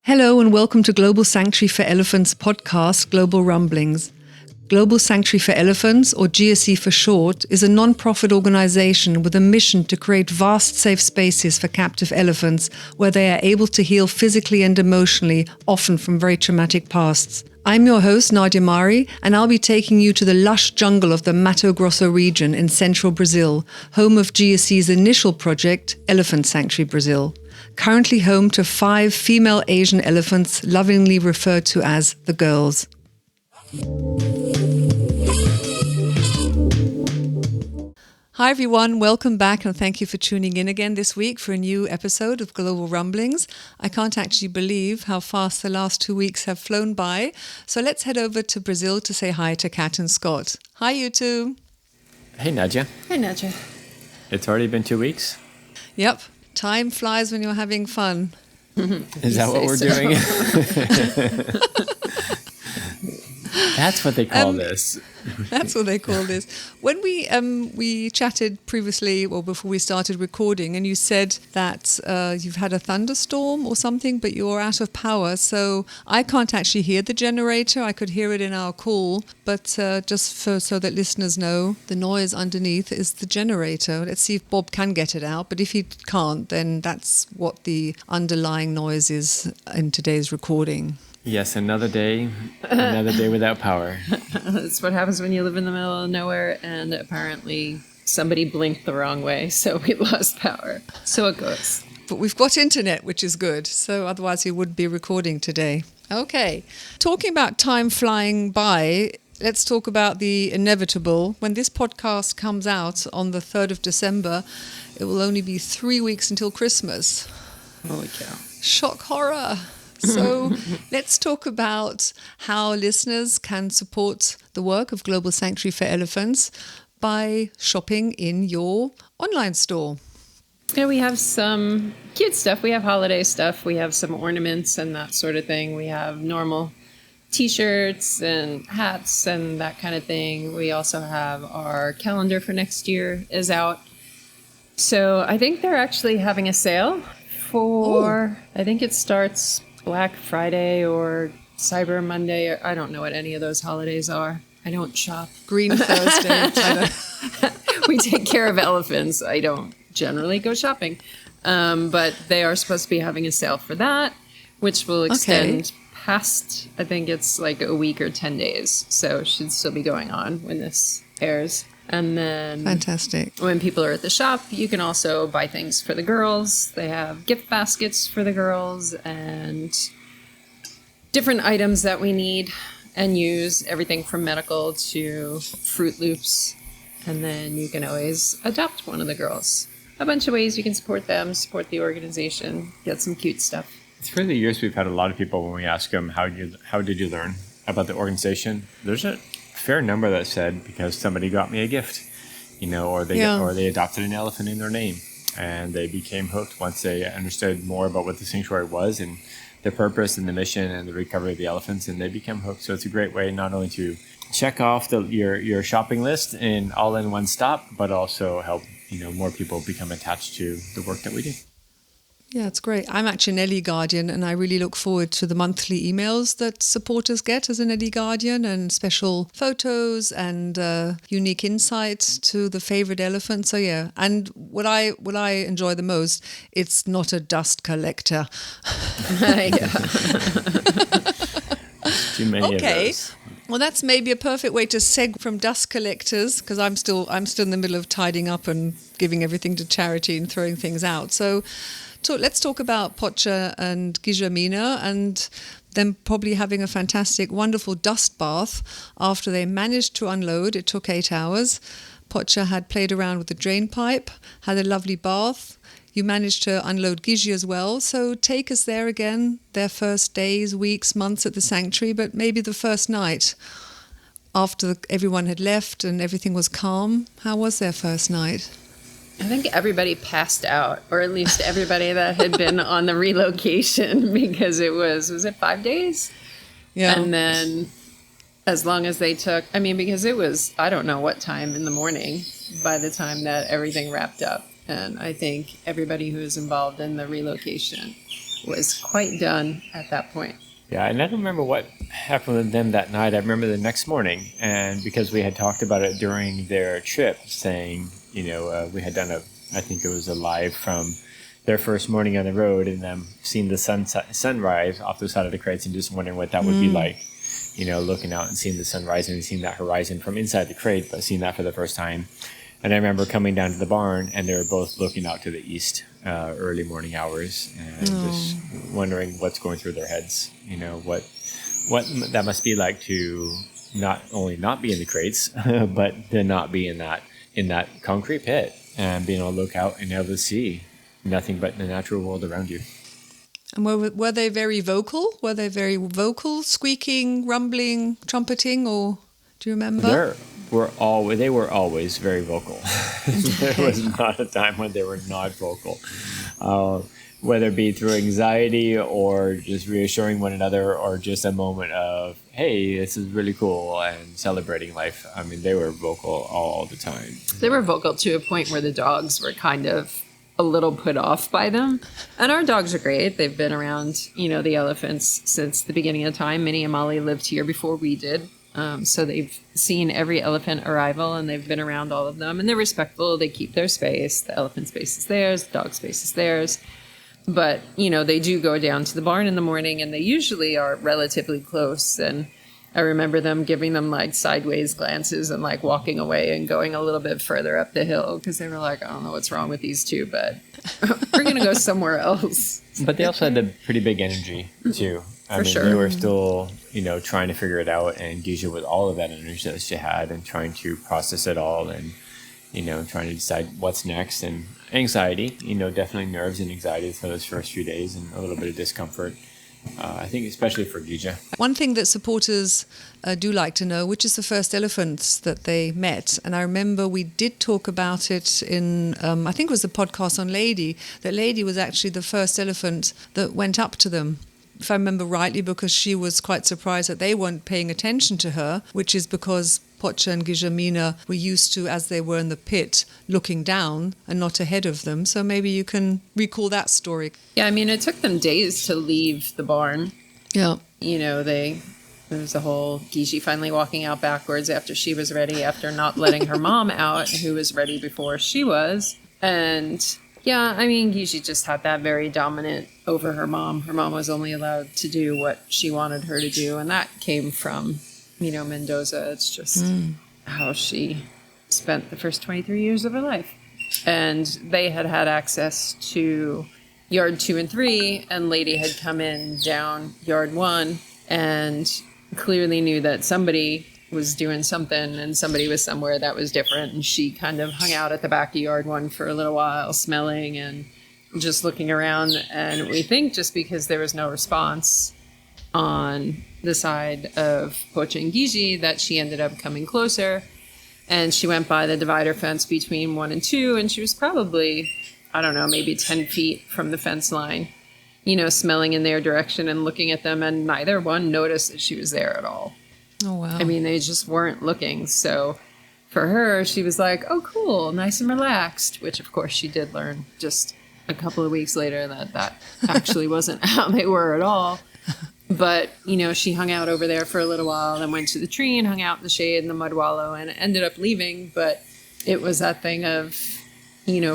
Hello and welcome to Global Sanctuary for Elephants podcast, Global Rumblings. Global Sanctuary for Elephants, or GSE for short, is a non-profit organization with a mission to create vast safe spaces for captive elephants where they are able to heal physically and emotionally, often from very traumatic pasts. I'm your host, Nadia Mari, and I'll be taking you to the lush jungle of the Mato Grosso region in central Brazil, home of GSE's initial project, Elephant Sanctuary Brazil. Currently home to 5 female Asian elephants, lovingly referred to as the girls. Hi everyone, welcome back and thank you for tuning in again this week for a new episode of Global Rumblings. I can't actually believe how fast the last 2 weeks have flown by, so let's head over to Brazil to say hi to Kat and Scott. Hi you two. Hey Nadia. Hi Nadia. It's already been 2 weeks? Yep, time flies when you're having fun. Is that what we're doing? That's what they call this. That's what they call this. When we chatted previously, or before we started recording, and you said that you've had a thunderstorm or something, but you're out of power. So I can't actually hear the generator. I could hear it in our call, but so that listeners know, the noise underneath is the generator. Let's see if Bob can get it out. But if he can't, then that's what the underlying noise is in today's recording. Yes, another day without power. That's what happens when you live in the middle of nowhere, and apparently somebody blinked the wrong way, so we lost power. So it goes. But we've got internet, which is good. So otherwise we wouldn't be recording today. Okay. Talking about time flying by, let's talk about the inevitable. When this podcast comes out on the 3rd of December, it will only be 3 weeks until Christmas. Holy cow. Shock horror. So let's talk about how listeners can support the work of Global Sanctuary for Elephants by shopping in your online store. Yeah, we have some cute stuff. We have holiday stuff. We have some ornaments and that sort of thing. We have normal t-shirts and hats and that kind of thing. We also have our calendar for next year is out. So I think they're actually having a sale for, I think it starts Black Friday or Cyber Monday, or I don't know what any of those holidays are. I don't shop. Green Thursday. We take care of elephants. I don't generally go shopping. But they are supposed to be having a sale for that, which will extend past, I think it's like a week or 10 days. So it should still be going on when this airs. And then fantastic. When people are at the shop, you can also buy things for the girls. They have gift baskets for the girls and different items that we need and use, everything from medical to Fruit Loops. And then you can always adopt one of the girls. A bunch of ways you can support them, support the organization, get some cute stuff. Through the years, we've had a lot of people when we ask them, how did you learn about the organization? There's a fair number that said because somebody got me a gift, or they adopted an elephant in their name, and they became hooked once they understood more about what the sanctuary was and the purpose and the mission and the recovery of the elephants, and they became hooked. So it's a great way not only to check off your shopping list in all in one stop, but also help more people become attached to the work that we do. Yeah, it's great. I'm actually an Ellie Guardian, and I really look forward to the monthly emails that supporters get as an Ellie Guardian, and special photos and unique insights to the favorite elephant. So yeah, and what I enjoy the most, it's not a dust collector. Too many of those. Well, that's maybe a perfect way to segue from dust collectors, because I'm still in the middle of tidying up and giving everything to charity and throwing things out. So let's talk about Pocha and Guillermina and them probably having a fantastic, wonderful dust bath after they managed to unload. It took 8 hours. Pocha had played around with the drain pipe, had a lovely bath. You managed to unload Gigi as well. So take us there again, their first days, weeks, months at the sanctuary, but maybe the first night after everyone had left and everything was calm. How was their first night? I think everybody passed out, or at least everybody that had been on the relocation, because was it 5 days? Yeah. And then as long as they took, because it was, I don't know what time in the morning by the time that everything wrapped up. And I think everybody who was involved in the relocation was quite done at that point. Yeah, and I don't remember what happened with them that night. I remember the next morning, and because we had talked about it during their trip, saying, we had done I think it was a live from their first morning on the road, and them seeing the sunrise off the side of the crates and just wondering what that would be like, looking out and seeing the sunrise and seeing that horizon from inside the crate, but seeing that for the first time. And I remember coming down to the barn, and they were both looking out to the east, early morning hours, and just wondering what's going through their heads. What that must be like to not only not be in the crates, but to not be in that concrete pit and being able to look out and able to see nothing but the natural world around you. And were they very vocal? Were they very vocal, squeaking, rumbling, trumpeting, or do you remember? They were always very vocal. There was not a time when they were not vocal. Whether it be through anxiety or just reassuring one another or just a moment of, hey, this is really cool, and celebrating life. They were vocal all the time. They were vocal to a point where the dogs were kind of a little put off by them. And our dogs are great. They've been around, the elephants since the beginning of time. Minnie and Molly lived here before we did. So they've seen every elephant arrival, and they've been around all of them. And they're respectful. They keep their space. The elephant space is theirs. The dog space is theirs. But, they do go down to the barn in the morning, and they usually are relatively close. And I remember them giving them like sideways glances and like walking away and going a little bit further up the hill because they were like, I don't know what's wrong with these two, but we're going to go somewhere else. But they also had a pretty big energy too. For sure. They were still, trying to figure it out, and Geisha with all of that energy that she had and trying to process it all and, trying to decide what's next, and anxiety, definitely nerves and anxiety for those first few days and a little bit of discomfort. I think especially for Geisha. One thing that supporters do like to know, which is the first elephants that they met. And I remember we did talk about it in, I think it was the podcast on Lady, that Lady was actually the first elephant that went up to them, if I remember rightly, because she was quite surprised that they weren't paying attention to her, which is because Pocha and Guillermina were used to, as they were in the pit, looking down and not ahead of them. So maybe you can recall that story. Yeah, it took them days to leave the barn. Yeah. There was a whole Gishi finally walking out backwards after she was ready, after not letting her mom out, who was ready before she was. And yeah, Gishi just had that very dominant over her mom. Her mom was only allowed to do what she wanted her to do. And that came from, Mendoza. It's just how she spent the first 23 years of her life. And they had access to yard 2 and 3, and Lady had come in down yard 1 and clearly knew that somebody was doing something and somebody was somewhere that was different. And she kind of hung out at the back of yard 1 for a little while, smelling and just looking around. And we think just because there was no response on the side of Pocha and Gigi that she ended up coming closer. And she went by the divider fence between 1 and 2, and she was probably, I don't know, maybe 10 feet from the fence line, smelling in their direction and looking at them, and neither one noticed that she was there at all. Oh, wow. They just weren't looking. So for her, she was like, oh, cool, nice and relaxed, which, of course, she did learn just a couple of weeks later that actually wasn't how they were at all. But, she hung out over there for a little while, then went to the tree and hung out in the shade in the mud wallow and ended up leaving. But it was that thing of,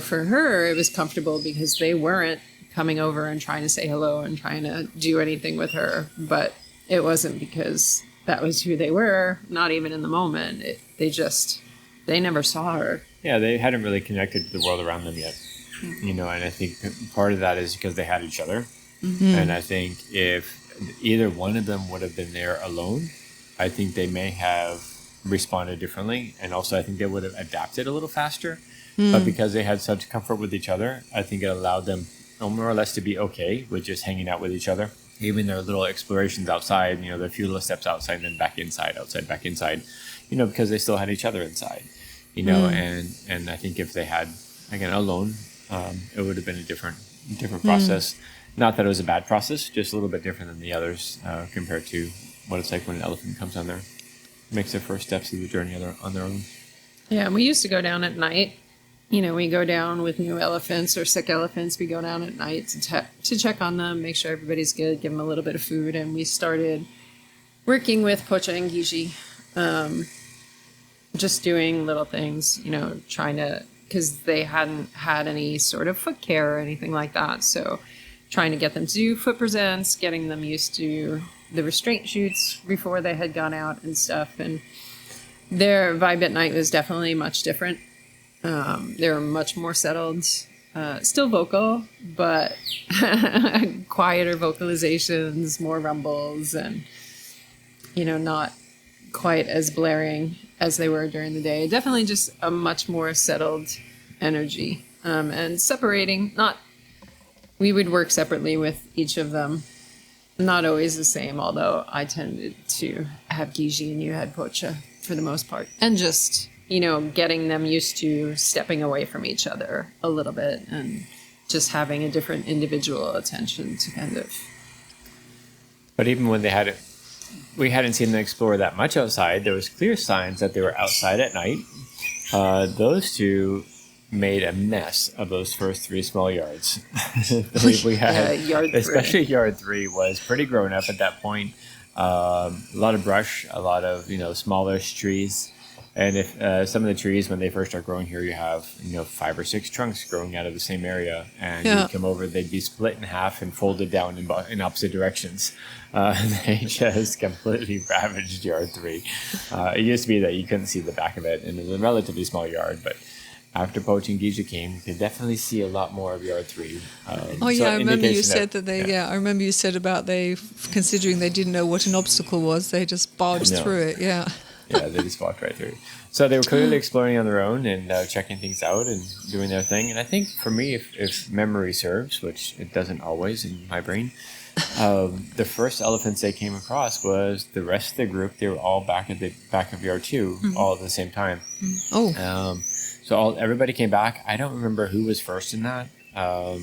for her, it was comfortable because they weren't coming over and trying to say hello and trying to do anything with her. But it wasn't because that was who they were, not even in the moment. They never saw her. Yeah, they hadn't really connected to the world around them yet. And I think part of that is because they had each other. Mm-hmm. And I think if either one of them would have been there alone, I think they may have responded differently. And also I think they would have adapted a little faster. But because they had such comfort with each other, I think it allowed them more or less to be okay with just hanging out with each other. Even their little explorations outside, the few little steps outside and then back inside, outside, back inside, because they still had each other inside, and I think if they had again, alone, it would have been a different process. Not that it was a bad process, just a little bit different than the others compared to what it's like when an elephant comes on there, makes their first steps of the journey on their own. Yeah, and we used to go down at night. We go down with new elephants or sick elephants. We go down at night to check on them, make sure everybody's good, give them a little bit of food. And we started working with Pocha and Gigi, just doing little things, trying to, because they hadn't had any sort of foot care or anything like that. So trying to get them to do foot presents, getting them used to the restraint shoots before they had gone out and stuff. And their vibe at night was definitely much different. They were much more settled, still vocal, but quieter vocalizations, more rumbles, and, not quite as blaring as they were during the day. Definitely just a much more settled energy. And separating, we would work separately with each of them. Not always the same, although I tended to have Gigi and you had Pocha for the most part. And just, getting them used to stepping away from each other a little bit and just having a different individual attention to kind of. But even when we hadn't seen them explore that much outside, there was clear signs that they were outside at night. Those two made a mess of those first 3 small yards. we had, yard 3. Especially yard 3 was pretty grown up at that point. A lot of brush, a lot of smallish trees, and if some of the trees when they first start growing here, you have 5 or 6 trunks growing out of the same area, and you come over, they'd be split in half and folded down in opposite directions. They just completely ravaged yard 3. It used to be that you couldn't see the back of it, and it was a relatively small yard, but after Pocha and Gigi came, you could definitely see a lot more of yard 3. I remember you said that they. I remember you said about considering they didn't know what an obstacle was, they just barged through it. Yeah. Yeah, they just walked right through. So they were clearly exploring on their own and checking things out and doing their thing. And I think for me, if memory serves, which it doesn't always in my brain, the first elephants they came across was the rest of the group. They were all back at the back of yard 2, all at the same time. Oh. So everybody came back. I don't remember who was first in that. I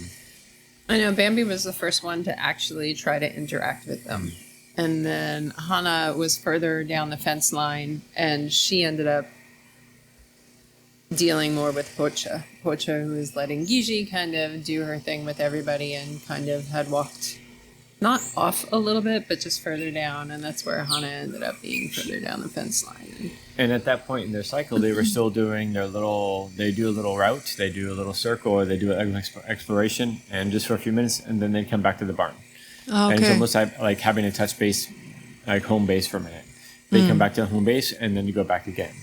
know Bambi was the first one to actually try to interact with them. And then Hannah was further down the fence line, and she ended up dealing more with Pocha. Pocha, who was letting Gigi kind of do her thing with everybody and kind of had walked not off a little bit, but just further down. And that's where Hannah ended up being further down the fence line. And at that point in their cycle, they were still doing they do a little route, they do a little circle, or they do an exploration, and just for a few minutes, and then they come back to the barn. Oh, okay. And it's almost like having a touch base, like home base for a minute. They come back to the home base, and then you go back again.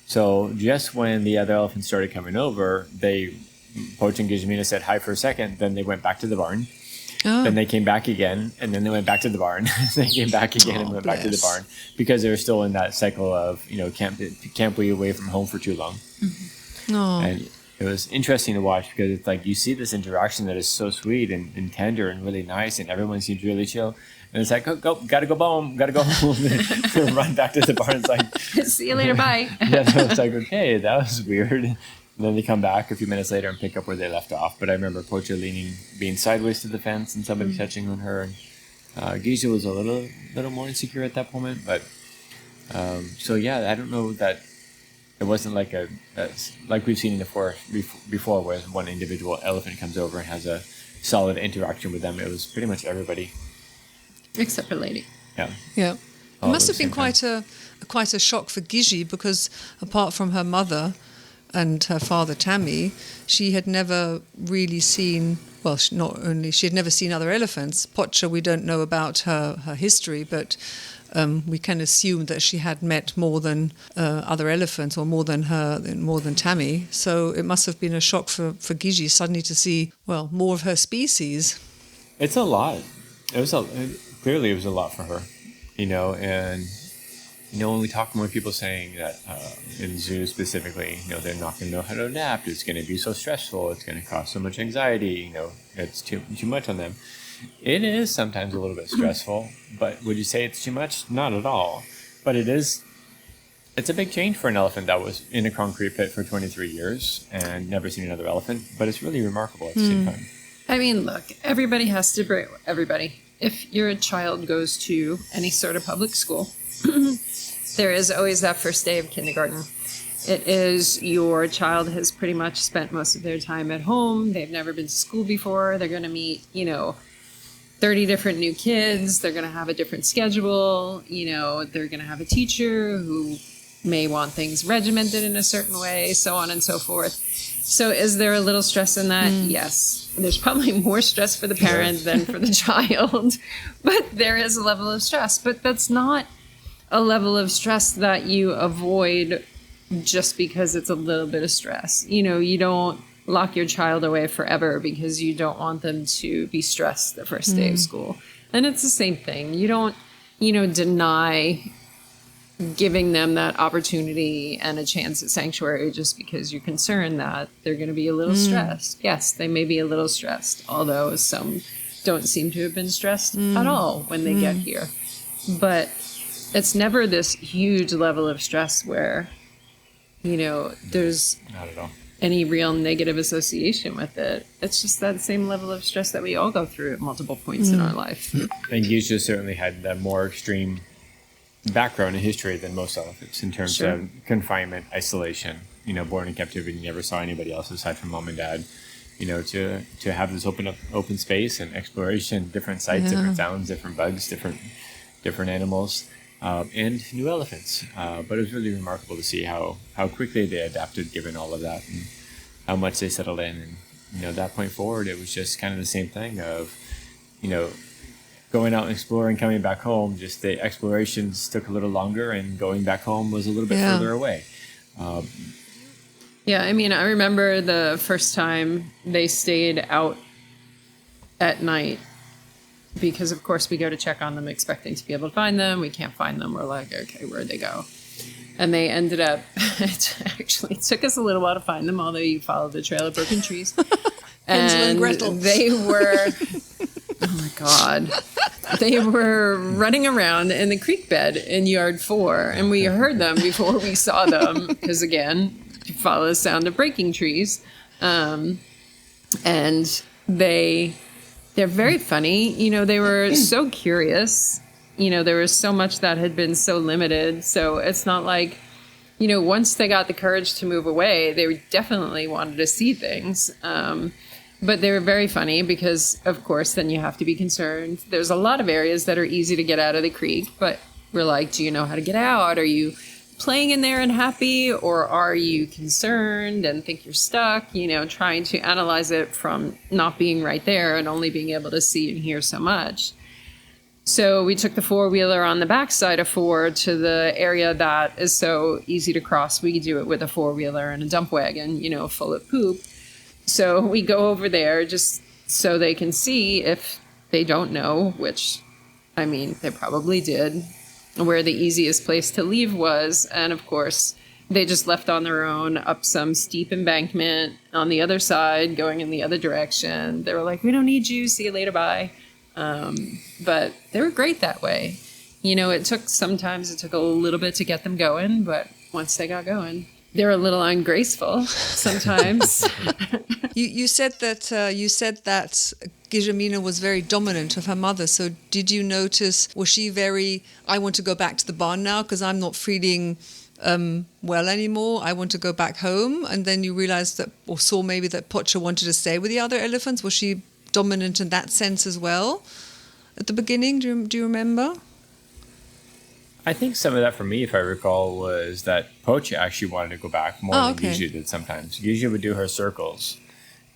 So just when the other elephants started coming over, Pocha and Guillermina said hi for a second, then they went back to the barn. Oh. Then they came back again, and then they went back to the barn. They came back again and went back to the barn because they were still in that cycle of, can't be away from home for too long. Mm-hmm. Oh. And it was interesting to watch because it's like you see this interaction that is so sweet and tender and really nice, and everyone seems really chill. And it's like, gotta go home, run back to the barn. It's like, see you later, bye. Yeah, it's like, okay, that was weird. And then they come back a few minutes later and pick up where they left off. But I remember Pocha being sideways to the fence and somebody touching on her. And Gigi was a little more insecure at that moment. But so yeah, I don't know that it wasn't like like we've seen before, where one individual elephant comes over and has a solid interaction with them. It was pretty much everybody, except for Lady. Yeah. It must have been quite a shock for Gigi because apart from her mother and her father Tammy, she had never really seen. Well, she had never seen other elephants. Pocha, we don't know about her history, but we can assume that she had met more than other elephants, or more than Tammy. So it must have been a shock for Gigi suddenly to see more of her species. It's a lot. Clearly it was a lot for her, and. When we talk to more people saying that in zoos specifically, they're not going to know how to adapt. It's going to be so stressful. It's going to cause so much anxiety. It's too much on them. It is sometimes a little bit stressful, but would you say it's too much? Not at all. But it is It's a big change for an elephant that was in a concrete pit for 23 years and never seen another elephant, but it's really remarkable at the same time. I mean, look, everybody has to bring everybody. If your child goes to any sort of public school, there is always that first day of kindergarten. It is your child has pretty much spent most of their time at home. They've never been to school before. They're going to meet, 30 different new kids. They're going to have a different schedule. They're going to have a teacher who may want things regimented in a certain way, so on and so forth. So is there a little stress in that? Yes. There's probably more stress for the parent than for the child, but there is a level of stress. But that's not a level of stress that you avoid just because it's a little bit of stress. You don't lock your child away forever because you don't want them to be stressed the first day of school. And it's the same thing. You don't, deny giving them that opportunity and a chance at sanctuary just because you're concerned that they're going to be a little stressed. Yes, they may be a little stressed, although some don't seem to have been stressed at all when they get here. But it's never this huge level of stress where, there's Not at all. any real negative association with it. It's just that same level of stress that we all go through at multiple points in our life. And Giza certainly had a more extreme background and history than most elephants in terms of confinement, isolation. Born in captivity, never saw anybody else aside from mom and dad. To have this open space and exploration, different sights, different sounds, different bugs, different animals, and new elephants. But it was really remarkable to see how quickly they adapted given all of that and how much they settled in. And at that point forward, it was just kind of the same thing of going out and exploring, coming back home. Just the explorations took a little longer, and going back home was a little bit further away. Yeah, I mean, I remember the first time they stayed out at night because, of course, we go to check on them expecting to be able to find them. We can't find them. We're like, okay, where'd they go? And they ended up, it actually took us a little while to find them, although you followed the trail of broken trees. And Gretel. They were, oh my God, they were running around in the creek bed in yard 4, and we heard them before we saw them, because again, you follow the sound of breaking trees. And they're very funny. They were so curious. There was so much that had been so limited. So it's not like, once they got the courage to move away, they definitely wanted to see things. But they were very funny because, of course, then you have to be concerned. There's a lot of areas that are easy to get out of the creek, but we're like, do you know how to get out? Are you playing in there and happy, or are you concerned and think you're stuck? Trying to analyze it from not being right there and only being able to see and hear so much. So we took the 4-wheeler on the backside of 4 to the area that is so easy to cross. We do it with a 4-wheeler and a dump wagon, full of poop. So we go over there just so they can see, if they don't know, which, I mean, they probably did, where the easiest place to leave was. And of course, they just left on their own up some steep embankment on the other side, going in the other direction. They were like, we don't need you. See you later. Bye. But they were great that way. Sometimes it took a little bit to get them going, but once they got going, they're a little ungraceful sometimes. You said that Guillermina was very dominant of her mother. So did you notice, was she very, I want to go back to the barn now because I'm not feeling well anymore. I want to go back home. And then you realized that, or saw maybe that Pocha wanted to stay with the other elephants. Was she dominant in that sense as well at the beginning? Do you remember? I think some of that for me, if I recall, was that Pocha actually wanted to go back more than Giza did sometimes. Giza would do her circles,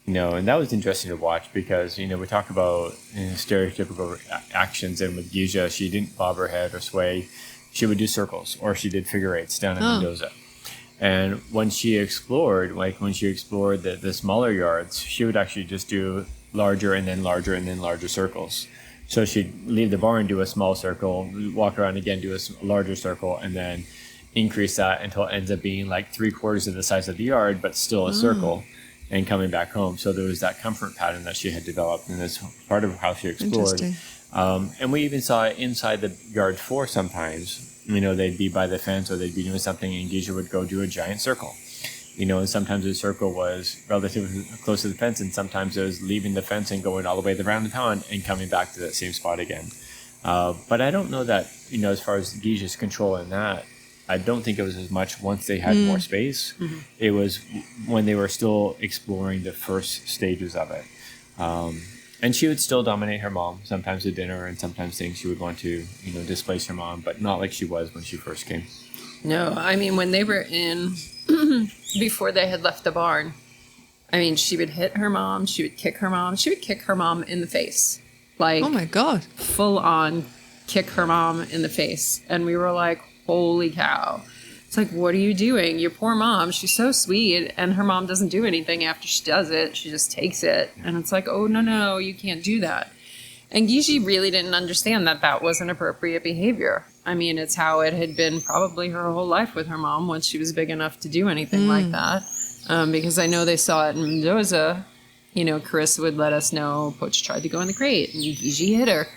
and that was interesting to watch because, we talk about stereotypical actions, and with Giza, she didn't bob her head or sway. She would do circles, or she did figure eights down in Mendoza. And when she explored, the smaller yards, she would actually just do larger and then larger and then larger circles. So she'd leave the barn, do a small circle, walk around again, do a larger circle, and then increase that until it ends up being like 3/4 of the size of the yard, but still a circle. and coming back home. So there was that comfort pattern that she had developed, and that's part of how she explored. And we even saw it inside the yard floor sometimes. They'd be by the fence or they'd be doing something, and Giza would go do a giant circle. And sometimes the circle was relatively close to the fence, and sometimes it was leaving the fence and going all the way around the pond and coming back to that same spot again. But I don't know that, as far as Giza's control in that, I don't think it was as much once they had more space. Mm-hmm. It was when they were still exploring the first stages of it. And she would still dominate her mom, sometimes at dinner, and sometimes things she would want to, displace her mom, but not like she was when she first came. No, I mean, when they were in, before they had left the barn, I mean, she would hit her mom, she would kick her mom, she would kick her mom in the face. Like, oh my God. Full on kick her mom in the face. And we were like, holy cow. It's like, what are you doing? Your poor mom, she's so sweet, and her mom doesn't do anything after she does it. She just takes it. And it's like, oh, no, you can't do that. And Giza really didn't understand that that wasn't appropriate behavior. I mean, it's how it had been probably her whole life with her mom once she was big enough to do anything like that. Because I know they saw it in Mendoza. Carissa would let us know Pocha tried to go in the crate and Giza hit her.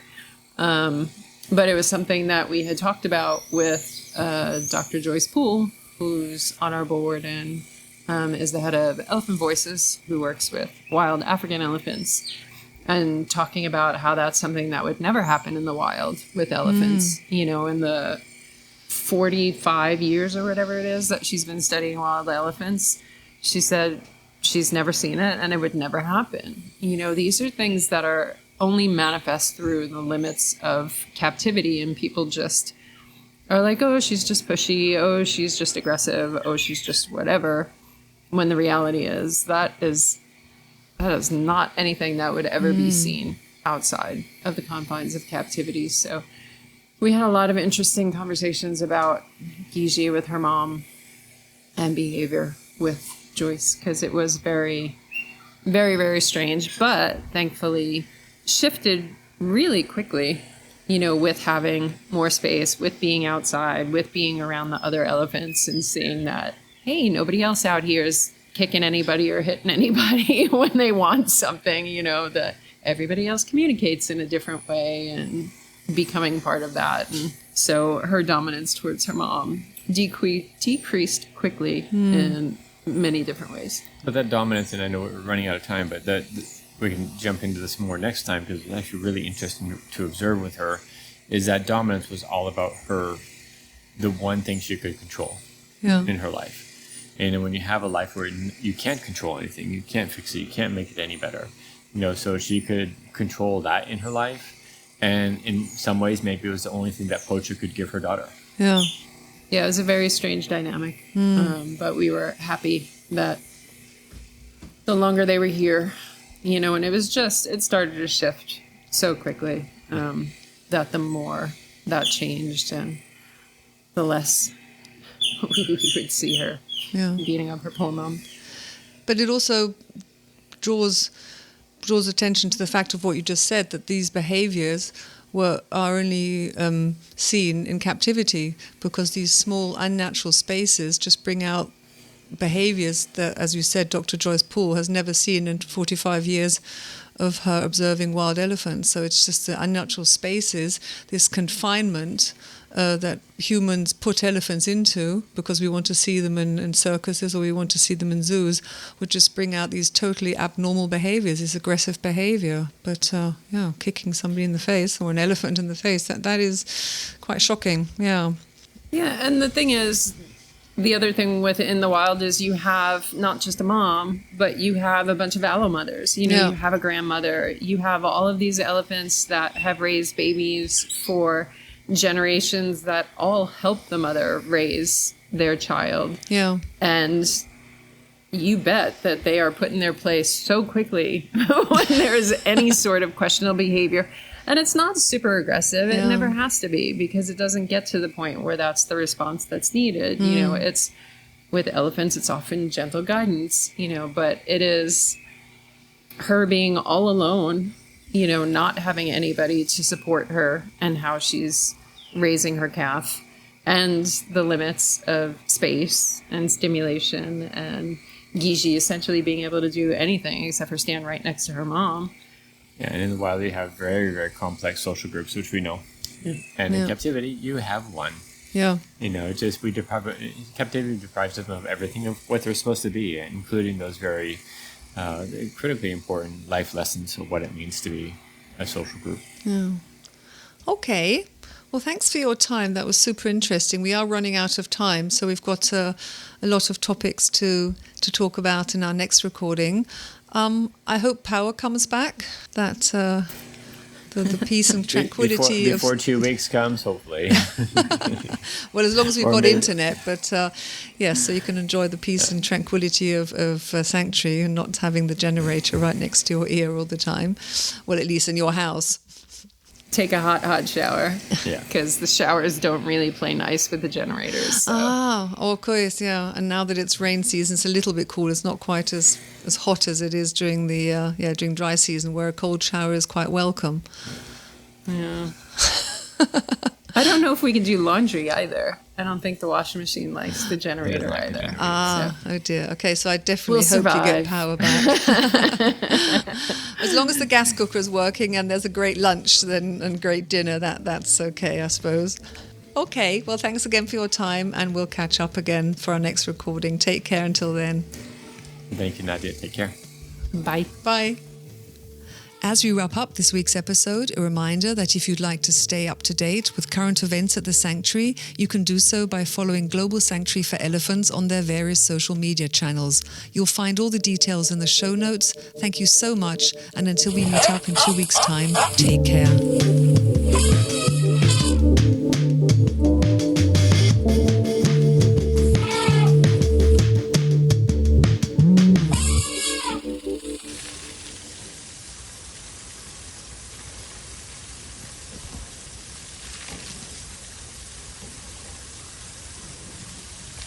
But it was something that we had talked about with Dr. Joyce Poole, who's on our board and is the head of Elephant Voices, who works with wild African elephants, and talking about how that's something that would never happen in the wild with elephants. In the 45 years or whatever it is that she's been studying wild elephants, she said she's never seen it and it would never happen. These are things that are only manifest through the limits of captivity, and people just are like, oh, she's just pushy, oh, she's just aggressive, oh, she's just whatever, when the reality is that is not anything that would ever be seen outside of the confines of captivity. So we had a lot of interesting conversations about Giza with her mom and behavior with Joyce, because it was very, very, very strange, but thankfully shifted really quickly, with having more space, with being outside, with being around the other elephants and seeing that, hey, nobody else out here is kicking anybody or hitting anybody when they want something, that everybody else communicates in a different way, and becoming part of that. And so her dominance towards her mom decreased quickly in many different ways. But that dominance, and I know we're running out of time, but that we can jump into this more next time, because it's actually really interesting to observe with her, is that dominance was all about her, the one thing she could control in her life. And when you have a life where you can't control anything, you can't fix it, you can't make it any better, so she could control that in her life. And in some ways, maybe it was the only thing that Pocha could give her daughter. Yeah, it was a very strange dynamic. But we were happy that the longer they were here, and it started to shift so quickly, that the more that changed and the less we would see her beating up her poor mom. But it also draws attention to the fact of what you just said, that these behaviors are only seen in captivity, because these small unnatural spaces just bring out behaviors that, as you said, Dr. Joyce Poole has never seen in 45 years of her observing wild elephants. So it's just the unnatural spaces, this confinement that humans put elephants into because we want to see them in circuses or we want to see them in zoos, would just bring out these totally abnormal behaviors, this aggressive behavior. But kicking somebody in the face or an elephant in the face, that is quite shocking. Yeah, and the thing is, the other thing in the wild is you have not just a mom, but you have a bunch of allo mothers. You have a grandmother. You have all of these elephants that have raised babies for generations that all help the mother raise their child. Yeah. And you bet that they are put in their place so quickly when there is any sort of questionable behavior. And it's not super aggressive. It never has to be, because it doesn't get to the point where that's the response that's needed. It's with elephants, it's often gentle guidance, but it is her being all alone, not having anybody to support her and how she's raising her calf, and the limits of space and stimulation and Gigi essentially being able to do anything except for stand right next to her mom. Yeah, and in the wild you have very, very complex social groups, which we know. And in captivity, you have one. Yeah. Just captivity deprives them of everything of what they're supposed to be, including those very critically important life lessons of what it means to be a social group. Yeah. Okay. Well, thanks for your time. That was super interesting. We are running out of time, so we've got a lot of topics to talk about in our next recording. I hope power comes back. That the peace and tranquility before 2 weeks comes, hopefully. Well, as long as we've got internet, but yes, so you can enjoy the peace and tranquility of Sanctuary and not having the generator right next to your ear all the time. Well, at least in your house. Take a hot shower. Yeah. Because the showers don't really play nice with the generators. So. Of course, yeah. And now that it's rain season, it's a little bit cool. It's not quite as hot as it is during the during dry season, where a cold shower is quite welcome. Yeah. I don't know if we can do laundry either. I don't think the washing machine likes the generator either. Oh dear. Okay, so I definitely hope you get power back. As long as the gas cooker is working and there's a great lunch and great dinner, that's okay, I suppose. Okay, well, thanks again for your time, and we'll catch up again for our next recording. Take care until then. Thank you, Nadia. Take care. Bye. Bye. As we wrap up this week's episode, a reminder that if you'd like to stay up to date with current events at the Sanctuary, you can do so by following Global Sanctuary for Elephants on their various social media channels. You'll find all the details in the show notes. Thank you so much, and until we meet up in 2 weeks' time, take care.